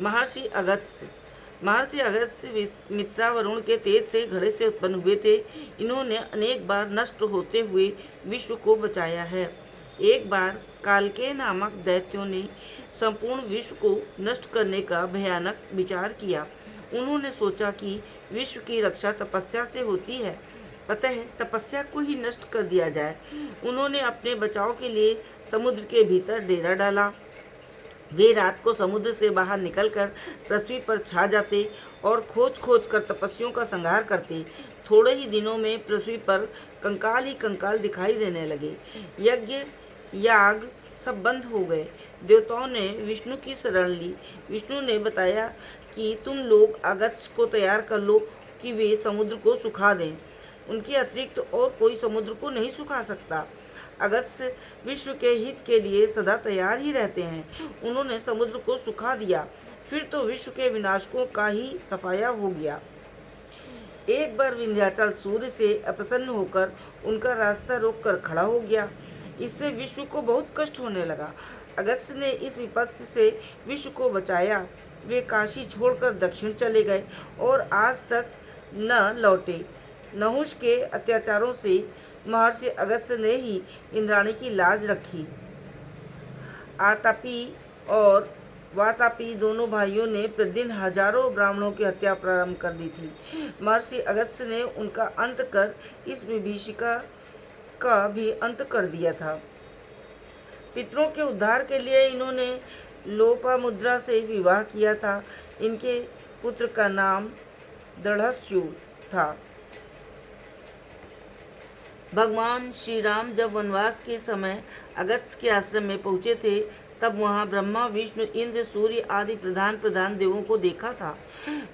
महर्षि अगस्त्य महर्षि अगस्त्य मित्रा वरुण के तेज से घड़े से उत्पन्न हुए थे। इन्होंने अनेक बार नष्ट होते हुए विश्व को बचाया है। एक बार कालकेय नामक दैत्यों ने संपूर्ण विश्व को नष्ट करने का भयानक विचार किया। उन्होंने सोचा कि विश्व की रक्षा तपस्या से होती है, अतः तपस्या को ही नष्ट कर दिया जाए। उन्होंने अपने बचाव के लिए समुद्र के भीतर डेरा डाला। वे रात को समुद्र से बाहर निकलकर पृथ्वी पर छा जाते और खोज खोज कर तपस्वियों का संहार करते। थोड़े ही दिनों में पृथ्वी पर कंकाल ही कंकाल दिखाई देने लगे। यज्ञ याग सब बंद हो गए। देवताओं ने विष्णु की शरण ली। विष्णु ने बताया कि तुम लोग अगस्त्य को तैयार कर लो कि वे समुद्र को सुखा दें। उनके अतिरिक्त और कोई समुद्र को नहीं सुखा सकता। अगस्त्य विश्व के हित के लिए सदा तैयार ही रहते हैं। उन्होंने समुद्र को सुखा दिया। फिर तो विश्व के विनाशकों का ही सफाया हो गया। एक बार विंध्याचल सूर्य से अप्रसन्न होकर उनका रास्ता रोककर खड़ा हो गया। इससे विश्व को बहुत कष्ट होने लगा। अगस्त्य ने इस विपत्ति से विश्व को बचाया। वे काशी छोड़कर दक्षिण चले गए और आज तक न लौटे। नहुष के अत्याचारों से महर्षि अगस्त्य ने ही इंद्राणी की लाज रखी। आतापी और वातापी दोनों भाइयों ने प्रतिदिन हजारों ब्राह्मणों की हत्या प्रारंभ कर दी थी। महर्षि अगस्त्य ने उनका अंत कर इस विभीषिका का भी अंत कर दिया था। पितरों के उद्धार के लिए इन्होंने लोपामुद्रा से विवाह किया था। इनके पुत्र का नाम दृढ़स्यु था। भगवान श्री राम जब वनवास के समय अगस्त्य के आश्रम में पहुँचे थे, तब वहाँ ब्रह्मा विष्णु इंद्र सूर्य आदि प्रधान प्रधान देवों को देखा था।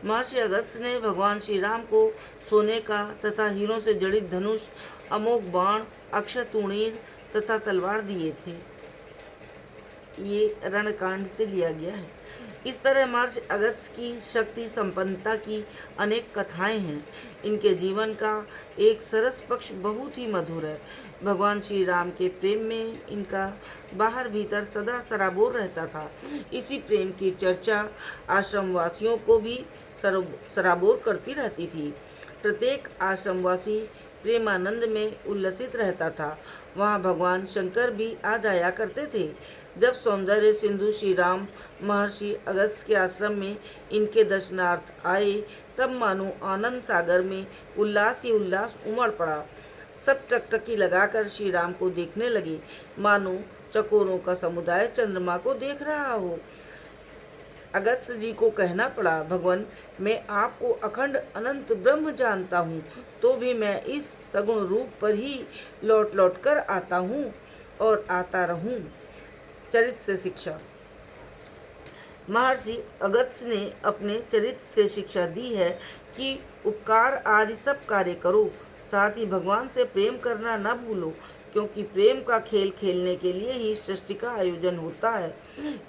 महर्षि अगस्त्य ने भगवान श्री राम को सोने का तथा हीरों से जड़ित धनुष, अमोघ बाण, अक्षय तूणीर तथा तलवार दिए थे। ये रणकांड से लिया गया है। इस तरह महर्षि अगस्त्य की शक्ति संपन्नता की अनेक कथाएं हैं। इनके जीवन का एक सरस पक्ष बहुत ही मधुर है। भगवान श्री राम के प्रेम में इनका बाहर भीतर सदा सराबोर रहता था। इसी प्रेम की चर्चा आश्रमवासियों को भी सराबोर करती रहती थी। प्रत्येक आश्रमवासी प्रेमानंद में उल्लसित रहता था। वहाँ भगवान शंकर भी आ जाया करते थे। जब सौंदर्य सिंधु श्री राम महर्षि अगस्त्य के आश्रम में इनके दर्शनार्थ आए, तब मानो आनंद सागर में उल्लास ही उल्लास उमड़ पड़ा। सब टकटकी लगाकर श्री राम को देखने लगे, मानो चकोरों का समुदाय चंद्रमा को देख रहा हो। अगस्त्य जी को कहना पड़ा, भगवान, मैं आपको अखंड अनंत ब्रह्म जानता हूँ, तो भी मैं इस सगुण रूप पर ही लौट लौट कर आता हूँ और आता रहूँ। चरित्र से शिक्षा। महर्षि अगस्त्य ने अपने चरित्र से शिक्षा दी है कि उपकार आदि सब कार्य करो, साथ ही भगवान से प्रेम करना न भूलो, क्योंकि प्रेम का खेल खेलने के लिए ही सृष्टि का आयोजन होता है।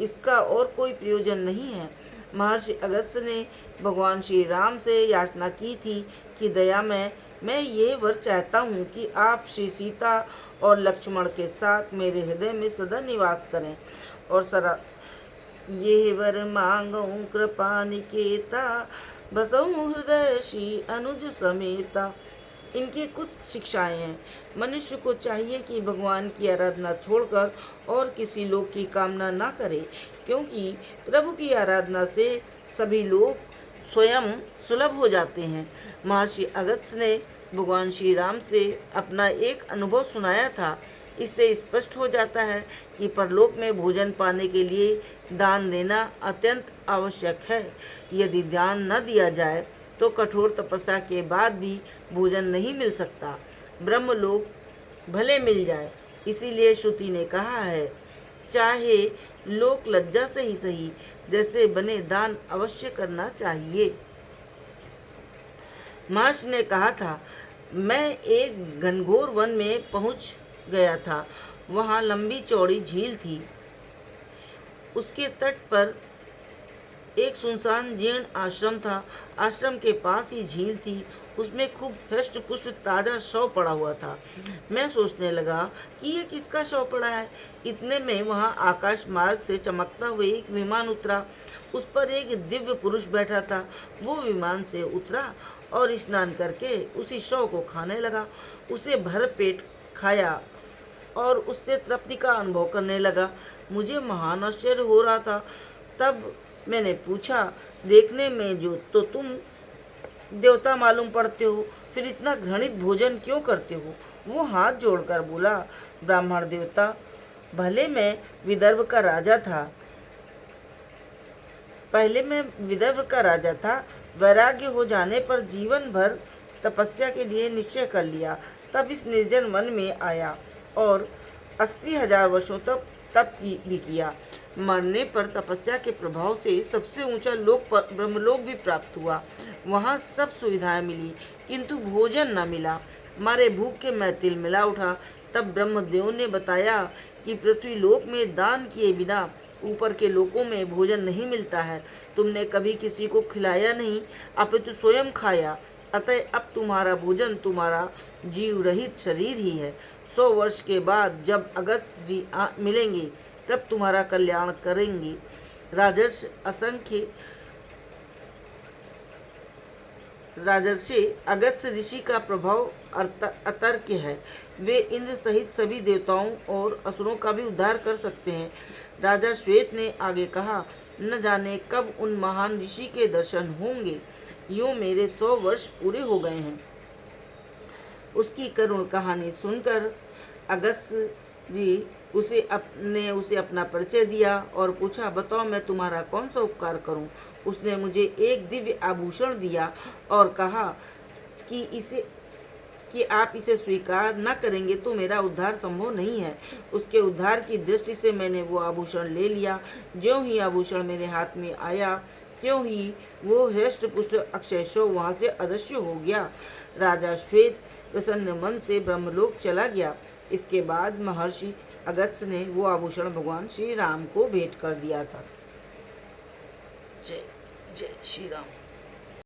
इसका और कोई प्रयोजन नहीं है। महर्षि अगस्त्य ने भगवान श्री राम से याचना की थी कि दया में मैं ये वर चाहता हूँ कि आप श्री सीता और लक्ष्मण के साथ मेरे हृदय में सदा निवास करें। और ये वर मांगऊँ कृपा निकेता, बसऊँ हृदय श्री अनुज समेता। इनकी कुछ शिक्षाएं हैं। मनुष्य को चाहिए कि भगवान की आराधना छोड़कर और किसी लोक की कामना ना करे, क्योंकि प्रभु की आराधना से सभी लोग स्वयं सुलभ हो जाते हैं। महर्षि अगस्त्य ने भगवान श्री राम से अपना एक अनुभव सुनाया था। इससे स्पष्ट हो जाता है कि परलोक में भोजन पाने के लिए दान देना अत्यंत आवश्यक है। यदि दान न दिया जाए तो कठोर तपस्या के बाद भी भोजन नहीं मिल सकता। ब्रह्मलोक भले मिल जाए, इसीलिए श्रुति ने कहा है, चाहे लोक लज्जा से ही सही, जैसे बने दान अवश्य करना चाहिए। महर्षि ने कहा था, मैं एक घनघोर वन में पहुंच गया था। वहाँ लंबी चौड़ी झील थी। उसके तट पर एक सुनसान जीर्ण आश्रम था। आश्रम के पास ही झील थी। उसमें खूब हृष्ट पुष्ट ताजा शव पड़ा हुआ था। मैं सोचने लगा कि ये किसका शव पड़ा है। इतने में वहां आकाश मार्ग से चमकता हुआ एक विमान उतरा। उस पर एक दिव्य पुरुष बैठा था। वो विमान से उतरा और स्नान करके उसी शव को खाने लगा। उसे भर पेट खाया और उससे तृप्ति का अनुभव करने लगा। मुझे महान आश्चर्य हो रहा था। तब मैंने पूछा, देखने में जो तो तुम देवता मालूम पड़ते हो, फिर इतना घृणित भोजन क्यों करते हो? वो हाथ जोड़कर बोला, ब्राह्मण देवता, भले मैं विदर्भ का राजा था पहले मैं विदर्भ का राजा था। वैराग्य हो जाने पर जीवन भर तपस्या के लिए निश्चय कर लिया। तब इस निर्जन वन में आया और 80,000 वर्षों तक तप भी किया। मरने पर तपस्या के प्रभाव से सबसे ऊंचा लोक ब्रह्मलोक भी प्राप्त हुआ। वहाँ सब सुविधाएं मिली, किंतु भोजन न मिला। मारे भूख के मैं तिलमिला उठा। तब ब्रह्मदेव ने बताया कि पृथ्वी लोक में दान किए बिना ऊपर के लोकों में भोजन नहीं मिलता है। तुमने कभी किसी को खिलाया नहीं, अपितु स्वयं खाया। अतः अब तुम्हारा भोजन तुम्हारा जीव रहित शरीर ही है। 100 वर्ष के बाद जब अगस्त्य जी मिलेंगे तब तुम्हारा कल्याण करेंगे। राजर्षि अगस्त्य ऋषि का प्रभाव अतर्क्य है। वे इंद्र सहित सभी देवताओं और असुरों का भी उद्धार कर सकते हैं। राजा श्वेत ने आगे कहा, न जाने कब उन महान ऋषि के दर्शन होंगे। यूं मेरे 100 वर्ष पूरे हो गए हैं। उसकी करुण कहानी सुनकर अगस्त्य जी उसे अपना परिचय दिया और पूछा, बताओ मैं तुम्हारा कौन सा उपकार करूं? उसने मुझे एक दिव्य आभूषण दिया और कहा कि आप इसे स्वीकार न करेंगे तो मेरा उद्धार संभव नहीं है। उसके उद्धार की दृष्टि से मैंने वो आभूषण ले लिया। ज्यों ही आभूषण मेरे हाथ में आया त्यों ही वो हृष्ट पुष्ट अक्षय शव वहाँ से अदृश्य हो गया। राजा श्वेत प्रसन्न मन से ब्रह्मलोक चला गया। इसके बाद महर्षि अगस्त्य ने वो आभूषण भगवान श्री राम को भेंट कर दिया था। जय जय श्री राम।